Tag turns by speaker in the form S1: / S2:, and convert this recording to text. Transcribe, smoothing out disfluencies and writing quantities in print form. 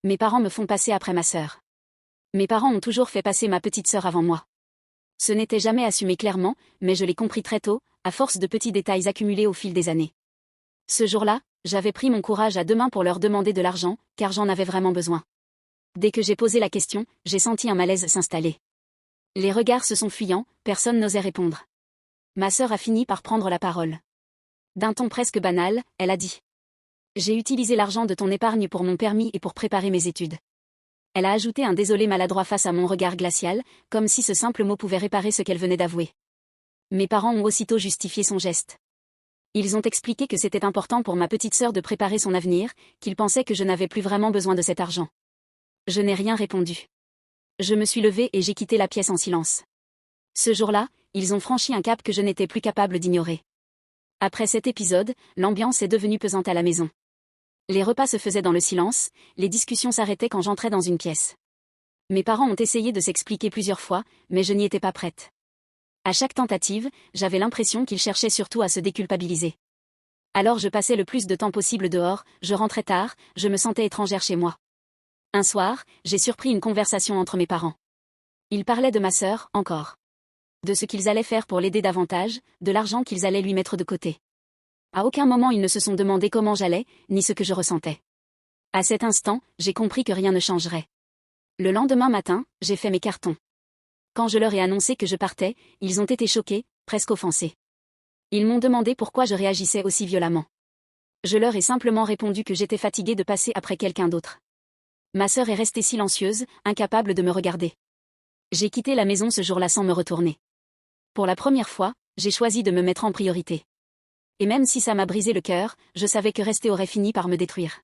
S1: Mes parents me font passer après ma sœur. Mes parents ont toujours fait passer ma petite sœur avant moi. Ce n'était jamais assumé clairement, mais je l'ai compris très tôt, à force de petits détails accumulés au fil des années. Ce jour-là, j'avais pris mon courage à deux mains pour leur demander de l'argent, car j'en avais vraiment besoin. Dès que j'ai posé la question, j'ai senti un malaise s'installer. Les regards se sont fuyants, personne n'osait répondre. Ma sœur a fini par prendre la parole. D'un ton presque banal, elle a dit. J'ai utilisé l'argent de ton épargne pour mon permis et pour préparer mes études. Elle a ajouté un désolé maladroit face à mon regard glacial, comme si ce simple mot pouvait réparer ce qu'elle venait d'avouer. Mes parents ont aussitôt justifié son geste. Ils ont expliqué que c'était important pour ma petite sœur de préparer son avenir, qu'ils pensaient que je n'avais plus vraiment besoin de cet argent. Je n'ai rien répondu. Je me suis levée et j'ai quitté la pièce en silence. Ce jour-là, ils ont franchi un cap que je n'étais plus capable d'ignorer. Après cet épisode, l'ambiance est devenue pesante à la maison. Les repas se faisaient dans le silence, les discussions s'arrêtaient quand j'entrais dans une pièce. Mes parents ont essayé de s'expliquer plusieurs fois, mais je n'y étais pas prête. À chaque tentative, j'avais l'impression qu'ils cherchaient surtout à se déculpabiliser. Alors je passais le plus de temps possible dehors, je rentrais tard, je me sentais étrangère chez moi. Un soir, j'ai surpris une conversation entre mes parents. Ils parlaient de ma sœur, encore. De ce qu'ils allaient faire pour l'aider davantage, de l'argent qu'ils allaient lui mettre de côté. À aucun moment ils ne se sont demandé comment j'allais, ni ce que je ressentais. À cet instant, j'ai compris que rien ne changerait. Le lendemain matin, j'ai fait mes cartons. Quand je leur ai annoncé que je partais, ils ont été choqués, presque offensés. Ils m'ont demandé pourquoi je réagissais aussi violemment. Je leur ai simplement répondu que j'étais fatiguée de passer après quelqu'un d'autre. Ma sœur est restée silencieuse, incapable de me regarder. J'ai quitté la maison ce jour-là sans me retourner. Pour la première fois, j'ai choisi de me mettre en priorité. Et même si ça m'a brisé le cœur, je savais que rester aurait fini par me détruire.